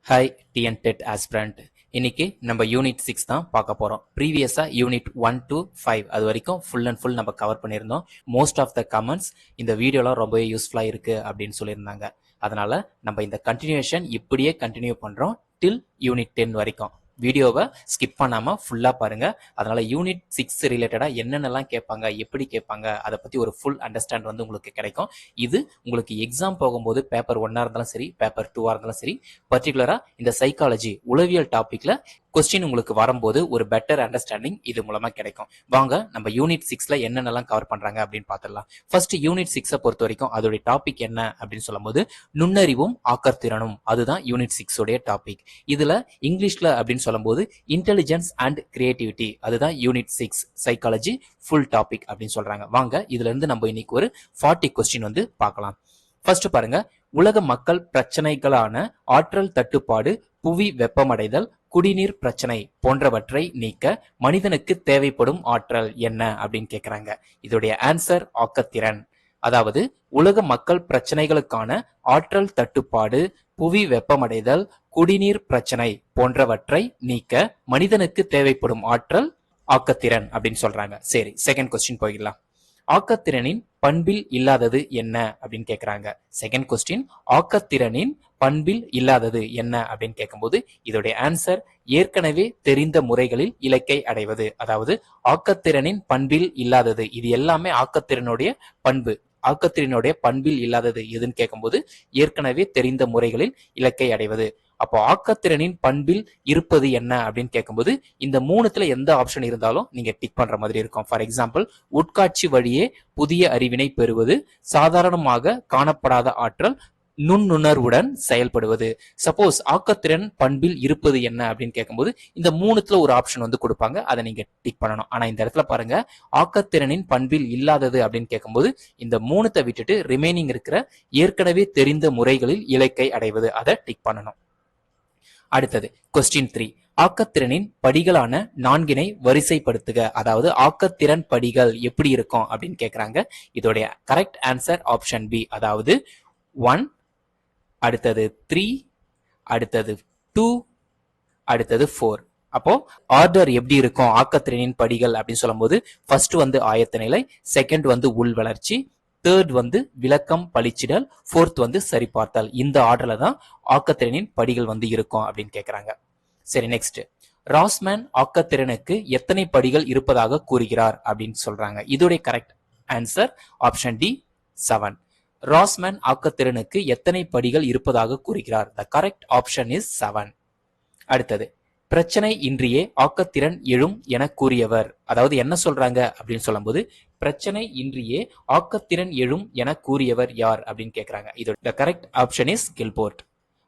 Hi TNTET aspirant. இன்னைக்கு நம்ம unit 6 தான் பார்க்க போறோம். ப்ரீவியஸா யூனிட் 1 to 5 அது வரைக்கும் ஃபுல் அண்ட் ஃபுல் நம்ம கவர் பண்ணியிருந்தோம். மோஸ்ட் ஆஃப் த கமெண்ட்ஸ் இந்த வீடியோலாம் ரொம்பவே யூஸ்ஃபுல்லா இருக்கு அப்படின்னு சொல்லியிருந்தாங்க. அதனால நம்ம இந்த கண்டினியூஷன் இப்படியே கண்டினியூ பண்றோம் டில் யூனிட் 10 வரைக்கும். வீடியோவை ஸ்கிப் பண்ணாம ஃபுல்லா பாருங்க. அதனால யூனிட் 6 ரிலேட்டடா என்னென்னலாம் கேட்பாங்க, எப்படி கேட்பாங்க, அதை பத்தி ஒரு ஃபுல் அண்டர்ஸ்டாண்ட் வந்து உங்களுக்கு கிடைக்கும். இது உங்களுக்கு எக்ஸாம் போகும்போது பேப்பர் 1 இருந்தாலும் சரி, பேப்பர் 2 இருந்தாலும் சரி, பர்டிகுலரா இந்த சைக்காலஜி உளவியல் டாபிக்ல கொஸ்டின் உங்களுக்கு வரும்போது ஒரு பெட்டர் அண்டர்ஸ்டாண்டிங் இது மூலமா கிடைக்கும். வாங்க நம்ம யூனிட் 6ல என்னென்னலாம் கவர் பண்றாங்க அப்படின்னு பார்த்துடலாம். ஃபர்ஸ்ட் யூனிட் 6 பொறுத்த வரைக்கும் அதோட டாபிக் என்ன அப்படின்னு சொல்லும்போது நுண்ணறிவும் ஆக்கத்திறனும், அதுதான் யூனிட் 6 உடைய டாபிக். இதுல இங்கிலீஷ்ல அப்படின்னு சொல்லும்போது இன்டெலிஜென்ஸ் அண்ட் கிரியேட்டிவிட்டி, அதுதான் யூனிட் 6 சைக்காலஜி ஃபுல் டாபிக் அப்படின்னு சொல்றாங்க. வாங்க இதுல இருந்து நம்ம இன்னைக்கு ஒரு 40 கொஸ்டின் வந்து பார்க்கலாம். ஃபர்ஸ்ட் பாருங்க, உலக மக்கள் பிரச்சனைகளான ஆற்றல் தட்டுப்பாடு, புவி வெப்பமடைதல், குடிநீர் பிரச்சனை போன்றவற்றை நீக்க மனிதனுக்கு தேவைப்படும் ஆற்றல் என்ன அப்படின்னு கேக்குறாங்க. இதோடைய ஆன்சர் ஆக்கத்திறன். அதாவது உலக மக்கள் பிரச்சனைகளுக்கான ஆற்றல் தட்டுப்பாடு, புவி வெப்பமடைதல், குடிநீர் பிரச்சனை போன்றவற்றை நீக்க மனிதனுக்கு தேவைப்படும் ஆற்றல் ஆக்கத்திறன் அப்படின்னு சொல்றாங்க. சரி, செகண்ட் கொஸ்டின் போயிடலாம். ஆக்கத்திறனின் பண்பில் இல்லாதது என்ன அப்படின்னு கேக்குறாங்க. செகண்ட் கொஸ்டின், ஆக்கத்திறனின் பண்பில் இல்லாதது என்ன அப்படின்னு கேட்கும்போது இதோடைய ஆன்சர் ஏற்கனவே தெரிந்த முறைகளில் இலக்கை அடைவது. அதாவது ஆக்கத்திறனின் பண்பில் இல்லாதது, இது எல்லாமே ஆக்கத்திறனுடைய பண்பு. ஆக்கத்திறனுடைய பண்பில் இல்லாதது எதுன்னு கேட்கும்போது ஏற்கனவே தெரிந்த முறைகளில் இலக்கை அடைவது. அப்போ ஆக்கத்திறனின் பண்பில் இருப்பது என்ன அப்படின்னு கேட்கும்போது இந்த மூணுத்துல எந்த ஆப்ஷன் இருந்தாலும் நீங்க டிக் பண்ற மாதிரி இருக்கும். ஃபார் எக்ஸாம்பிள், உட்காட்சி வழியே புதிய அறிவினை பெறுவது, சாதாரணமாக காணப்படாத ஆற்றல், நுண்ணுணர்வுடன் செயல்படுவது. சப்போஸ் ஆக்கத்திறன் பண்பில் இருப்பது என்ன அப்படின்னு கேட்கும்போது இந்த மூணுத்துல ஒரு ஆப்ஷன் வந்து கொடுப்பாங்க, அதை நீங்க டிக் பண்ணணும். ஆனா இந்த இடத்துல பாருங்க, ஆக்கத்திறனின் பண்பில் இல்லாதது அப்படின்னு கேட்கும்போது இந்த மூணுத்தை விட்டுட்டு ரிமைனிங் இருக்கிற ஏற்கனவே தெரிந்த முறைகளில் இலக்கை அடைவது, அதை டிக் பண்ணணும். அடுத்தது கொஸ்டின் 3, ஆக்கத்திறனின் படிகளான 4 வரிசைப்படுத்துக. அதாவது ஆக்கத்திறன் படிகள் எப்படி இருக்கும் அப்படின்னு கேக்குறாங்க. இதோடைய கரெக்ட் ஆன்சர் ஆப்ஷன் பி. அதாவது 1, அடுத்தது 3, அடுத்தது 2, அடுத்தது 4. அப்போ ஆர்டர் எப்படி இருக்கும் ஆக்கத்திறனின் படிகள் அப்படின்னு சொல்லும்போது ஃபர்ஸ்ட் வந்து ஆயத்த நிலை, செகண்ட் வந்து உள் வளர்ச்சி, தேர்ட் வந்து விளக்கம் பளிச்சிடல், ஃபோர்த் வந்து சரிபார்த்தல். இந்த ஆர்டர்ல தான் ஆக்கத்திறனின் படிகள் வந்து இருக்கும் அப்படின்னு கேக்குறாங்க. சரி, நெக்ஸ்ட், ராஸ்மேன் ஆக்கத்திறனுக்கு எத்தனை படிகள் இருப்பதாக கூறுகிறார் அப்படின்னு சொல்றாங்க. இதோடைய கரெக்ட் ஆன்சர் ஆப்ஷன் டி 7. ராஸ்மேன் ஆக்கத்திறனுக்கு எத்தனை படிகள் இருப்பதாக கூறுகிறார். The correct option is 7. அடுத்தது, பிரச்சனை இன்றியே ஆக்கத்திறன் எழும் என கூறியவர். அதாவது என்ன சொல்றாங்க அப்படின்னு சொல்லும்போது பிரச்சனை இன்றியே ஆக்கத்திறன் எழும் என கூறியவர் யார் அப்படின்னு கேக்குறாங்க. இது the correct option is Guilford.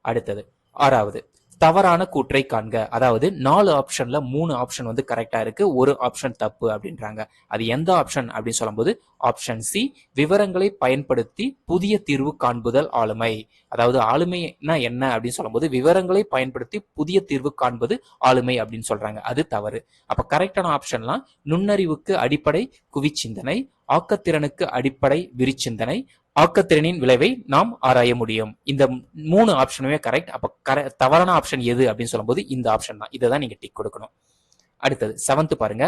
அடுத்தது 6வது, தவறான கூற்றை காண்க. அதாவது 4 ஆப்ஷன்ல 3 ஆப்ஷன் வந்து கரெக்டா இருக்கு, ஒரு ஆப்ஷன் தப்பு அப்படின்றாங்க. அது எந்த ஆப்ஷன் அப்படின்னு சொல்லும்போது ஆப்ஷன் சி, விவரங்களை பயன்படுத்தி புதிய தீர்வு காண்புதல் ஆளுமை. அதாவது ஆளுமைனா என்ன அப்படின்னு சொல்லும்போது விவரங்களை பயன்படுத்தி புதிய தீர்வு காண்பது ஆளுமை அப்படின்னு சொல்றாங்க. அது தவறு. அப்ப கரெக்டான ஆப்ஷன்லாம் நுண்ணறிவுக்கு அடிப்படை குவிச்சிந்தனை, ஆக்கத்திறனுக்கு அடிப்படை விரிச்சிந்தனை, ஆக்கத்திறனின் விளைவை நாம் ஆராய முடியும். இந்த 3 ஆப்ஷனுமே கரெக்ட். அப்ப தவறான ஆப்ஷன் எது அப்படின்னு சொல்லும்போது இந்த ஆப்ஷன் தான். இதை தான் நீங்க டிக் கொடுக்கணும். அடுத்தது 7th பாருங்க,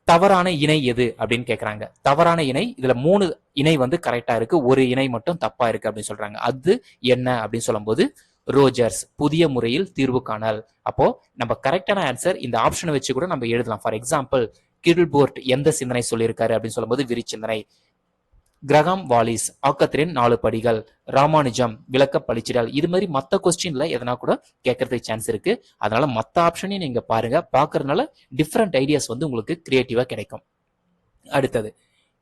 தவறான இணை எது அப்படின்னு கேக்குறாங்க. தவறான இணை, இதுல 3 இணை வந்து கரெக்டா இருக்கு, ஒரு இணை மட்டும் தப்பா இருக்கு அப்படின்னு சொல்றாங்க. அது என்ன அப்படின்னு சொல்லும்போது ரோஜர்ஸ், புதிய முறையில் தீர்வு காணல். அப்போ நம்ம கரெக்டான ஆன்சர் இந்த ஆப்ஷனை வச்சு கூட நம்ம எழுதலாம். ஃபார் எக்ஸாம்பிள், கில்போர்ட் எந்த சிந்தனை சொல்லியிருக்காரு அப்படின்னு சொல்லும்போது விரிச்சிந்தனை, கிரகாம் வாலிஸ் ஆக்கத்திறன் 4 படிகள், ராமானுஜம் விளக்க பளிச்சிடல். இது மாதிரி மத்த கொஸ்டின்ல எதனா கூட கேட்கறதுக்கு சான்ஸ் இருக்கு. அதனால மத்த ஆப்ஷனையும் நீங்க பாருங்க, பாக்குறதுனால டிஃப்ரெண்ட் ஐடியாஸ் வந்து உங்களுக்கு கிரியேட்டிவா கிடைக்கும். அடுத்தது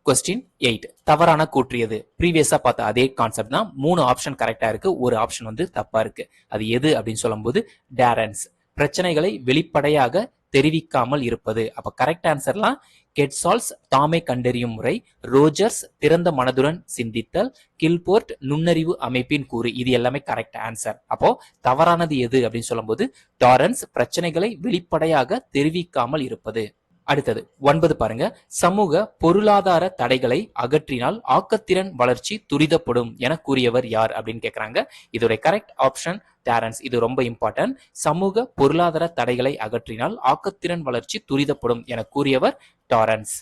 கொஸ்டின் 8, தவறான கூற்றியது. ப்ரீவியஸா பார்த்த அதே கான்செப்ட் தான், 3 ஆப்ஷன் கரெக்டா இருக்கு, ஒரு ஆப்ஷன் வந்து தப்பா இருக்கு. அது எது அப்படின்னு சொல்லும்போது டாரன்ஸ், பிரச்சனைகளை வெளிப்படையாக தெரிவிக்காமல் இருப்பது. அப்ப கரெக்ட் ஆன்சர்லாம் கெட்சால்ஸ் தாமே கண்டறியும் முறை, ரோஜர்ஸ் திறந்த மனதுடன் சிந்தித்தல், கில்போர்ட் நுண்ணறிவு அமைப்பின் கூறு. இது எல்லாமே கரெக்ட் ஆன்சர். அப்போ தவறானது எது அப்படின்னு சொல்லும்போது டாரன்ஸ் பிரச்சனைகளை வெளிப்படையாக தெரிவிக்காமல் இருப்பது. அடுத்தது 9 பாருங்க. சமூக பொருளாதார தடைகளை அகற்றினால் ஆக்கத்திறன் வளர்ச்சி துரிதப்படும் என கூறியவர் யார் அப்படின்னு கேக்குறாங்க. இதோட கரெக்ட் ஆப்ஷன் டாரன்ஸ். இது ரொம்ப இம்பார்ட்டன்ட். சமூக பொருளாதார தடைகளை அகற்றினால் ஆக்கத்திறன் வளர்ச்சி துரிதப்படும் என கூறியவர் டாரன்ஸ்.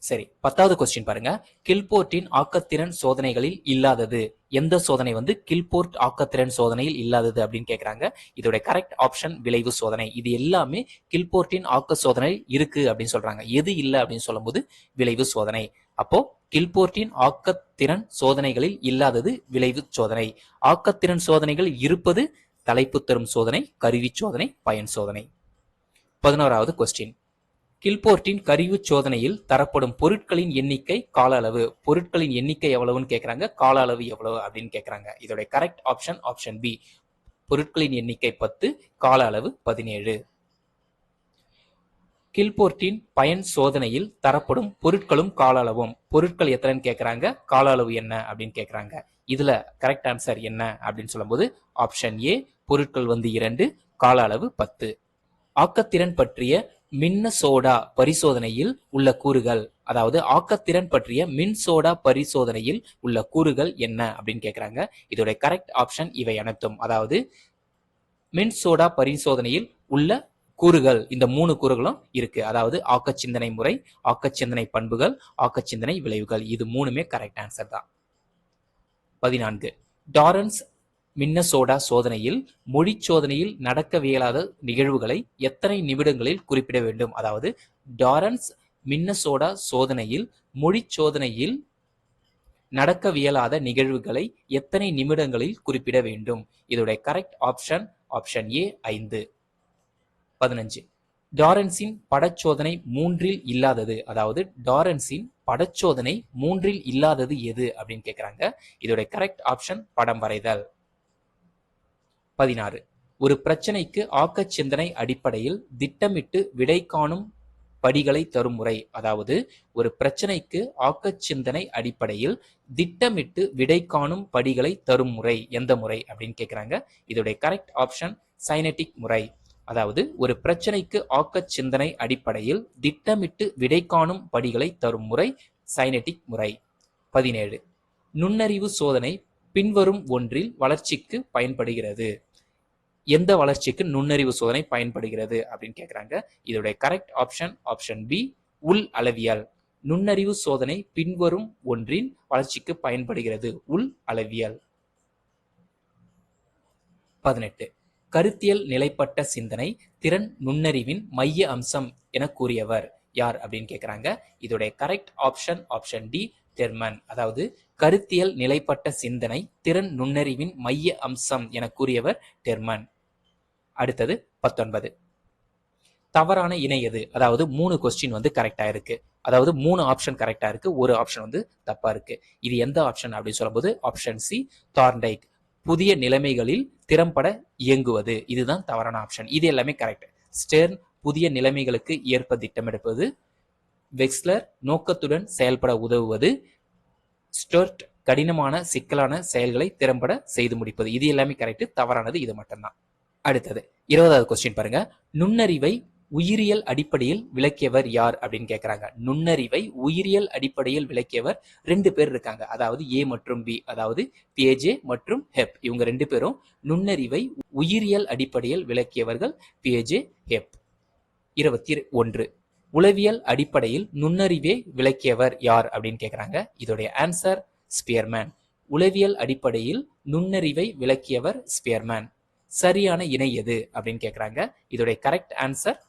சரி, 10வது கொஸ்டின் பாருங்க. கில்போர்ட்டின் ஆக்கத்திறன் சோதனைகளில் இல்லாதது எந்த சோதனை கில்போர்ட் ஆக்கத்திறன் சோதனையில் இல்லாதது அப்படின்னு கேக்குறாங்க. இதோட கரெக்ட் ஆப்ஷன் விளைவு சோதனை. இது எல்லாமே கில்போர்ட்டின் ஆக்க சோதனை இருக்கு அப்படின்னு சொல்றாங்க. எது இல்ல அப்படின்னு சொல்லும்போது விளைவு சோதனை. அப்போ கில்போர்ட்டின் ஆக்கத்திறன் சோதனைகளில் இல்லாதது விளைவு சோதனை. ஆக்கத்திறன் சோதனைகள் இருப்பது தலைப்பு தரும் சோதனை, கருவி சோதனை, பயன் சோதனை. 11வது கொஸ்டின். கில்போர்ட்டின் கருவி சோதனையில் தரப்படும் பொருட்களின் எண்ணிக்கை, கால அளவு. பொருட்களின் எண்ணிக்கை எவ்வளவுன்னு கேக்குறாங்க, கால அளவு எவ்வளவு அப்படின்னு கேக்குறாங்க. இதோட கரெக்ட் ஆப்ஷன் ஆப்ஷன் பி. பொருட்களின் எண்ணிக்கை 10, கால அளவு 17. கில்போர்ட்டின் பயன் சோதனையில் தரப்படும் பொருட்களும் கால அளவும். பொருட்கள் எத்தனைன்னு கேக்குறாங்க, கால அளவு என்ன அப்படின்னு கேக்குறாங்க. இதுல கரெக்ட் ஆன்சர் என்ன அப்படின்னு சொல்லும்போது ஆப்ஷன் ஏ. பொருட்கள் 2, கால அளவு 10. ஆக்கத்திறன் பற்றிய மின்னசோடா பரிசோதனையில் உள்ள கூறுகள், அதாவது ஆக்கத்திறன் பற்றிய மின்சோடா பரிசோதனையில் உள்ள கூறுகள் என்ன அப்படின்னு கேக்குறாங்க. இதோட கரெக்ட் ஆப்ஷன் இவை அனைத்தும். அதாவது மின்சோடா பரிசோதனையில் உள்ள கூறுகள், இந்த 3 கூறுகளும் இருக்கு. அதாவது ஆக்கச்சிந்தனை முறை, ஆக்கச்சிந்தனை பண்புகள், ஆக்கச்சிந்தனை விளைவுகள். இது 3மே கரெக்ட் ஆன்சர் தான். 14. டாரன்ஸ் மின்னசோடா சோதனையில் மொழி சோதனையில் நடக்கவியலாத நிகழ்வுகளை எத்தனை நிமிடங்களில் குறிப்பிட வேண்டும். அதாவது டாரன்ஸ் மின்னசோடா சோதனையில் மொழி சோதனையில் நடக்கவியலாத நிகழ்வுகளை எத்தனை நிமிடங்களில் குறிப்பிட வேண்டும். இதோட கரெக்ட் ஆப்ஷன் ஆப்ஷன் ஏ 5. 15. டாரன்ஸின் படச்சோதனை 3இல் இல்லாதது. அதாவது டாரன்ஸின் படச்சோதனை 3இல் இல்லாதது எது அப்படின்னு கேக்குறாங்க. இதோட கரெக்ட் ஆப்ஷன் படம் வரைதல். 16. ஒரு பிரச்சனைக்கு ஆக்க சிந்தனை அடிப்படையில் திட்டமிட்டு விடை காணும் படிகளை தரும் முறை. அதாவது ஒரு பிரச்சனைக்கு ஆக்க சிந்தனை அடிப்படையில் திட்டமிட்டு விடை காணும் படிகளை தரும் முறை எந்த முறை அப்படின்னு கேக்குறாங்க. இதோட கரெக்ட் ஆப்ஷன் சைனெட்டிக் முறை. அதாவது ஒரு பிரச்சனைக்கு ஆக்க சிந்தனை அடிப்படையில் திட்டமிட்டு விடை காணும் படிகளை தரும் முறை சைனெட்டிக் முறை. 17. நுண்ணறிவு சோதனை பின்வரும் ஒன்றில் வளர்ச்சிக்கு பயன்படுகிறது. எந்த வளர்ச்சிக்கு நுண்ணறிவு சோதனை பயன்படுகிறது அப்படின்னு கேக்குறாங்க. இதோட கரெக்ட் ஆப்ஷன் ஆப்ஷன் பி. உள் அளவியல். நுண்ணறிவு சோதனை பின்வரும் ஒன்றின் வளர்ச்சிக்கு பயன்படுகிறது. உள் அளவியல். 18. கருத்தியல் நிலைப்பட்ட சிந்தனை திறன் நுண்ணறிவின் மைய அம்சம் என கூறியவர் யார் அப்படின்னு கேக்குறாங்க. இதோட கரெக்ட் ஆப்ஷன் ஆப்ஷன் டி. டெர்மன். அதாவது கருத்தியல் நிலைப்பட்ட சிந்தனை திறன் நுண்ணறிவின் மைய அம்சம் என கூறியவர் டெர்மன். அடுத்தது 19. தவறான இணை எது. அதாவது 3 கொஸ்டின் கரெக்டா இருக்கு. அதாவது 3 ஆப்ஷன் கரெக்டா இருக்கு, ஒரு ஆப்ஷன் தப்பா இருக்கு. இது எந்த ஆப்ஷன் அப்படின்னு சொல்லும்போது ஆப்ஷன் சி. தார்ண்டைக். புதிய நிலைமைகளில் திறம்பட இயங்குவது. இதுதான் தவறான ஆப்ஷன். இது எல்லாமே கரெக்ட். ஸ்டெர்ன் புதிய நிலைமைகளுக்கு ஏற்ப திட்டமிடுவது. வெக்ஸ்லர் நோக்கத்துடன் செயல்பட உதவுவது. ஸ்டோர்ட் கடினமான சிக்கலான செயல்களை திறம்பட செய்து முடிப்பது. இது எல்லாமே கரெக்ட். தவறானது இது மட்டும்தான். அடுத்தது 20வது கொஸ்டின் பாருங்க. நுண்ணறிவை உயிரியல் அடிப்படையில் விளக்கியவர் யார் அப்படின்னு கேக்குறாங்க. நுண்ணறிவை உயிரியல் அடிப்படையில் விளக்கியவர் 2 பேர் இருக்காங்க. அதாவது ஏ மற்றும் பி. அதாவது பியேஜே மற்றும் ஹெப். இவங்க 2 பேரும் நுண்ணறிவை உயிரியல் அடிப்படையில் விளக்கியவர்கள் பியேஜே, ஹெப். 21. உளவியல் அடிப்படையில் நுண்ணறிவை விளக்கியவர் யார் அப்படின்னு கேக்குறாங்க. இதோடைய ஆன்சர் ஸ்பியர்மேன். உளவியல் அடிப்படையில் நுண்ணறிவை விளக்கியவர் ஸ்பியர்மேன். சரியான இணை எது அப்படின்னு கேக்குறாங்க. இதோடைய கரெக்ட் ஆன்சர்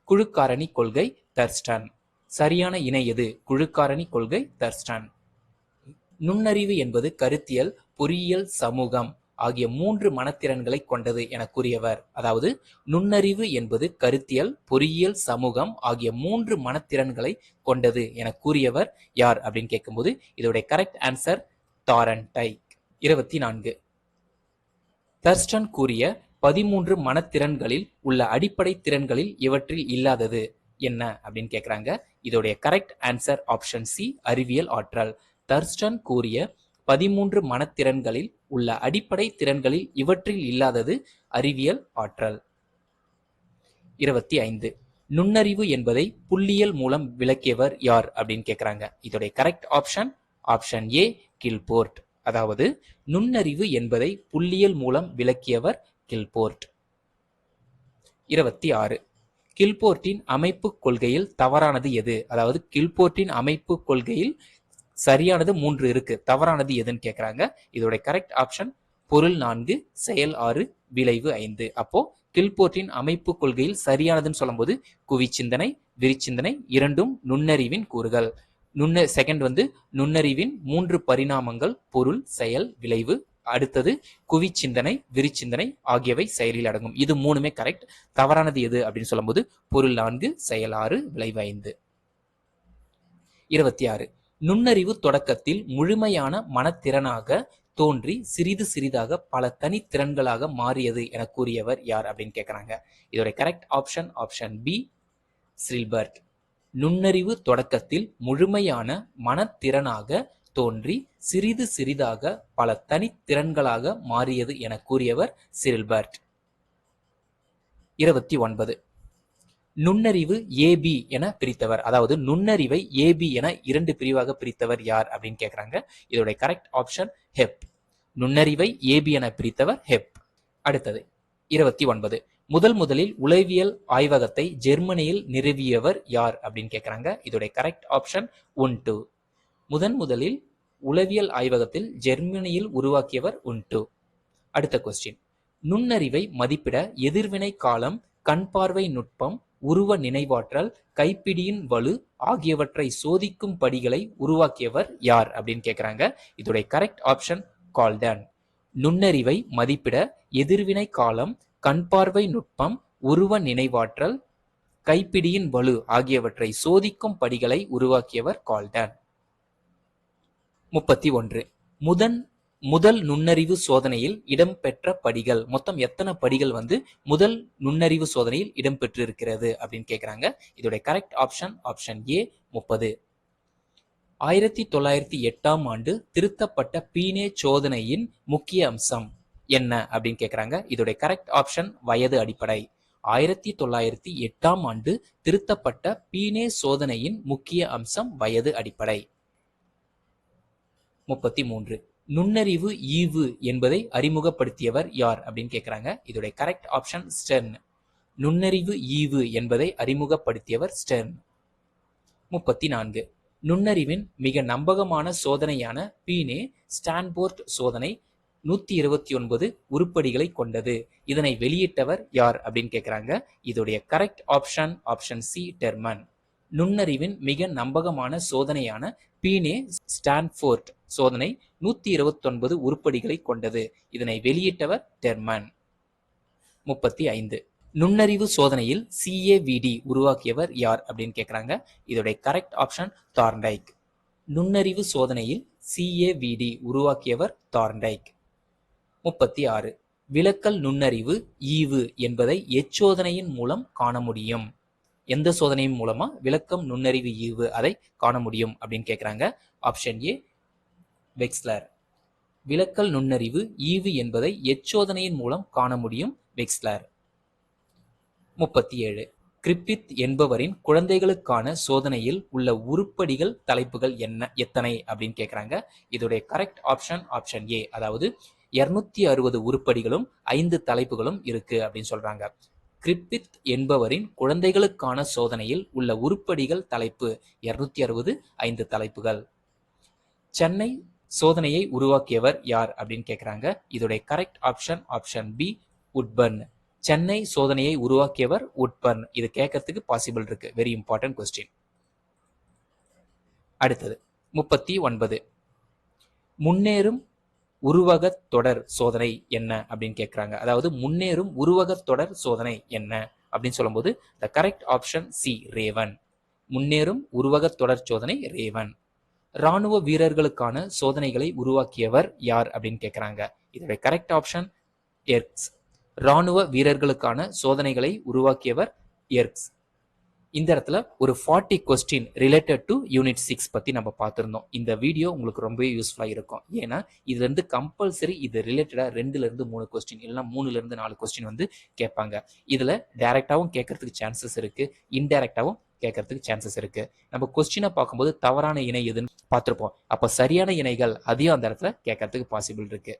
குழுக்காரணி கொள்கை, தர்ஸ்டன். சரியான இணை எது? குழுக்காரணி கொள்கை, தர்ஸ்டன். நுண்ணறிவு என்பது கருத்தியல், பொறியியல், சமூகம் ஆகிய 3 மனத்திறன்களை கொண்டது என கூறியவர். அதாவது நுண்ணறிவு என்பது கருத்தியல், பொறியியல், சமூகம் ஆகிய 3 மனத்திறன்களை கொண்டது என கூறியவர் யார் அப்படின்னு கேட்கும்போது இதோடைய கரெக்ட் ஆன்சர் தாரன்டைக். 24. தர்ஸ்டன் கூறிய 13 மனத்திறன்களில் உள்ள அடிப்படை திறன்களில் இவற்றில் இல்லாதது என்ன அப்படின்னு கேக்குறாங்க. இதோடைய கரெக்ட் ஆன்சர் ஆப்ஷன் சி. அறிவியல் ஆற்றல். தர்ஸ்டன் கூறிய 13 மனத்திறன்களில் உள்ள அடிப்படை திறன்களில் இவற்றில் இல்லாதது அறிவியல் ஆற்றல். 25. நுண்ணறிவு என்பதை புள்ளியியல் மூலம் விளக்கியவர் யார் அப்படின்னு கேட்கிறாங்க. இதோடைய correct option option A Guilford. அதாவது நுண்ணறிவு என்பதை புள்ளியியல் மூலம் விளக்கியவர் கில்போர்ட். 26. கில்போர்ட்டின் அமைப்பு கொள்கையில் தவறானது எது? அதாவது கில்போர்ட்டின் அமைப்பு கொள்கையில் சரியானது 3 இருக்கு, தவறானது எதுன்னு கேட்கிறாங்க. இதோட கரெக்ட் ஆப்ஷன் பொருள் 4, செயல் 6, விளைவு 5. அப்போ கில்போர்ட்டின் அமைப்பு கொள்கையில் சரியானதுன்னு சொல்லும்போது குவிச்சிந்தனை, விரிச்சிந்தனை இரண்டும் நுண்ணறிவின் கூறுகள். செகண்ட் நுண்ணறிவின் 3 பரிணாமங்கள் பொருள், செயல், விளைவு. அடுத்தது குவிச்சிந்தனை, விரிச்சிந்தனை ஆகியவை செயலில் அடங்கும். இது 3மே கரெக்ட். தவறானது எது அப்படின்னு சொல்லும்போது பொருள் 4, செயல் 6, விளைவு 5. 26. நுண்ணறிவு தொடக்கத்தில் முழுமையான மனத்திறனாக தோன்றி சிறிது சிறிதாக பல தனித்திறன்களாக மாறியது என கூறியவர் யார் அப்படின்னு கேட்கிறாங்க. இதோட கரெக்ட் ஆப்ஷன் ஆப்ஷன் பி சில்பர்ட். நுண்ணறிவு தொடக்கத்தில் முழுமையான மனத்திறனாக தோன்றி சிறிது சிறிதாக பல தனித்திறன்களாக மாறியது என கூறியவர் சில்பர்ட். 29. நுண்ணறிவு ஏபி என பிரித்தவர், அதாவது நுண்ணறிவை ஏபி என 2 பிரிவாக பிரித்தவர் யார் அப்படின்னு கேட்கிறாங்க. இதோட கரெக்ட் ஆப்ஷன் ஹெப். நுண்ணறிவை ஏபி என பிரித்தவர் ஹெப். அடுத்தது 29. முதலில் உளவியல் ஆய்வகத்தை ஜெர்மனியில் நிறுவியவர் யார் அப்படின்னு கேட்கிறாங்க. இதோட கரெக்ட் ஆப்ஷன் உண்டு. முதலில் உளவியல் ஆய்வகத்தில் ஜெர்மனியில் உருவாக்கியவர் உண்டு. அடுத்த கொஸ்டின். நுண்ணறிவை மதிப்பிட எதிர்வினை காலம், கண்பார்வை நுட்பம், உருவ நினைவாற்றல், கைப்பிடியின் வலு ஆகியவற்றை சோதிக்கும் படிகளை உருவாக்கியவர் யார் அப்படின்னு கேட்கிறாங்க. இதோட கரெக்ட் ஆப்ஷன் கால்டன். நுண்ணறிவை மதிப்பிட எதிர்வினை காலம், கண்பார்வை நுட்பம், உருவ நினைவாற்றல், கைப்பிடியின் வலு ஆகியவற்றை சோதிக்கும் படிகளை உருவாக்கியவர் கால்டன். 31. முதல் நுண்ணறிவு சோதனையில் இடம்பெற்ற படிகள். மொத்தம் எத்தனை படிகள் முதல் நுண்ணறிவு சோதனையில் இடம்பெற்றிருக்கிறது அப்படின்னு கேட்கிறாங்க. இதோட கரெக்ட் ஆப்ஷன் ஆப்ஷன் ஏ 30. 1908ஆம் ஆண்டு திருத்தப்பட்ட பீனே சோதனையின் முக்கிய அம்சம் என்ன அப்படின்னு கேட்கிறாங்க. இதோட கரெக்ட் ஆப்ஷன் வயது அடிப்படை. 1908ஆம் ஆண்டு திருத்தப்பட்ட பீனே சோதனையின் முக்கிய அம்சம் வயது அடிப்படை. 33. நுண்ணறிவு ஈவு என்பதை அறிமுகப்படுத்தியவர் யார் அப்படின்னு கேட்கிறாங்க. இதோட கரெக்ட் ஆப்ஷன் ஸ்டெர்ன். நுண்ணறிவு ஈவு என்பதை அறிமுகப்படுத்தியவர் ஸ்டெர்ன். 34. நுண்ணறிவின் மிக நம்பகமான சோதனையான பீனே ஸ்டான்போர்ட் சோதனை 129 உருப்படிகளை கொண்டது. இதனை வெளியிட்டவர் யார் அப்படின்னு கேட்கிறாங்க. இதோடைய கரெக்ட் ஆப்ஷன் ஆப்ஷன் சி டெர்மன். நுண்ணறிவின் மிக நம்பகமான சோதனையான பீனே ஸ்டான்போர்ட் சோதனை 129 உருப்படிகளை கொண்டது. இதனை வெளியிட்டவர் டெர்மன். 35. நுண்ணறிவு சோதனையில் CAVD உருவாக்கியவர் யார் அப்படின்னு கேட்கிறாங்க. இதோட கரெக்ட் ஆப்ஷன் தார்ண்டைக். நுண்ணறிவு சோதனையில் CAVD உருவாக்கியவர் தார்ண்டைக். 36. விலக்கல் நுண்ணறிவு ஈவு என்பதை எச்சோதனையின் மூலம் காண முடியும். எந்த சோதனையின் மூலமா விளக்கம் நுண்ணறிவு ஈவு அதை காண முடியும் அப்படின்னு கேட்கிறாங்க. Option A Wechsler. விலக்கல் நுண்ணறிவு ஈவு என்பதை எச்சோதனையின் மூலம் காண முடியும் வெக்ஸ்லர். 37. கிரிப்பித் என்பவரின் குழந்தைகளுக்கான சோதனையில் உள்ள உருப்படிகள் தலைப்புகள் எத்தனை அப்படின்னு கேட்கிறாங்க. இதோடைய கரெக்ட் ஆப்ஷன் ஆப்ஷன் ஏ, அதாவது 260 உருப்படிகளும் 5 தலைப்புகளும் இருக்கு அப்படின்னு சொல்றாங்க. கிரிப்பித் என்பவரின் குழந்தைகளுக்கான சோதனையில் உள்ள உருப்படிகள் தலைப்பு 260, 5 தலைப்புகள். சென்னை சோதனையை உருவாக்கியவர் யார் அப்படின்னு கேட்கிறாங்க. இதோட கரெக்ட் ஆப்ஷன் ஆப்ஷன் பி உட்பர்ன். சென்னை சோதனையை உருவாக்கியவர் உட்பர்ன். இது கேட்கறதுக்கு பாசிபிள் இருக்கு. Very important question. அடுத்தது 39. முன்னேறும் உருவகத் தொடர் சோதனை என்ன அப்படின்னு கேட்கிறாங்க. அதாவது முன்னேறும் உருவகத் தொடர் சோதனை என்ன அப்படின்னு சொல்லும்போது the correct option C Raven. முன்னேறும் உருவகத் தொடர் சோதனை ரேவன். ராணுவ வீரர்களுக்கான சோதனைகளை உருவாக்கியவர் யார் அப்படின்னு கேட்கிறாங்க. இதோட கரெக்ட் ஆப்ஷன் எர்க்ஸ். ராணுவ வீரர்களுக்கான சோதனைகளை உருவாக்கியவர் எர்க்ஸ். இந்த இடத்துல ஒரு 40 கொஸ்டின் ரிலேட்டட் டு யூனிட் 6 பத்தி நம்ம பார்த்திருந்தோம். இந்த வீடியோ உங்களுக்கு ரொம்பவே யூஸ்ஃபுல்லா இருக்கும். ஏன்னா இதுல இருந்து கம்பல்சரி இது ரிலேட்டடா 2ல இருந்து 3 கொஸ்டின் இல்லைன்னா 3ல இருந்து 4 கொஸ்டின் வந்து கேட்பாங்க. இதுல டைரக்டாவும் கேட்கறதுக்கு சான்சஸ் இருக்கு, இன்டைரக்டாவும் கேட்கறதுக்கு சான்சஸ் இருக்கு. நம்ம கொஸ்டினை பார்க்கும்போது தவறான இணை எதுன்னு பார்த்திருப்போம். அப்ப சரியான இணைகள் அதையும் அந்த இடத்துல கேட்கறதுக்கு பாசிபிள் இருக்கு.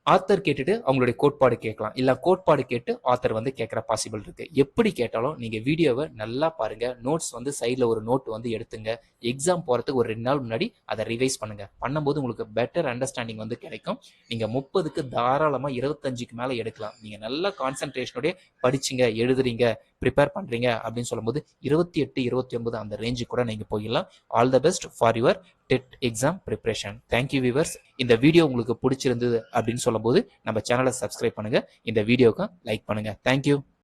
ஆத்தர் கேட்டுட்டு அவங்களுடைய கோட்பாடு கேட்கலாம், இல்ல கோட்பாடு கேட்டு ஆத்தர் வந்து கேட்கற பாசிபிள் இருக்கு. எப்படி கேட்டாலும் நீங்க வீடியோவை நல்லா பாருங்க. நோட்ஸ் வந்து சைட்ல ஒரு நோட் வந்து எடுத்துங்க. எக்ஸாம் போறதுக்கு ஒரு 2 நாள் முன்னாடி அதை ரிவைஸ் பண்ணுங்க. பண்ணும்போது உங்களுக்கு பெட்டர் அண்டர்ஸ்டாண்டிங் வந்து கிடைக்கும். நீங்க 30க்கு தாராளமா 25க்கு மேல எடுக்கலாம். நீங்க நல்லா கான்சென்ட்ரேஷனோட படிச்சுங்க, எழுதுறீங்க, ப்ரிப்பேர் பண்றீங்க அப்படின்னு சொல்லும்போது 28, 29 அந்த ரேஞ்சு கூட நீங்க போயிடலாம். All the best for your TET exam preparation. Thank you viewers. இந்த வீடியோ உங்களுக்கு பிடிச்சிருந்தது அப்படின்னு சொல்லும்போது நம்ம சேனலை சப்ஸ்கிரைப் பண்ணுங்க, இந்த வீடியோக்கு லைக் பண்ணுங்க. தேங்க்யூ.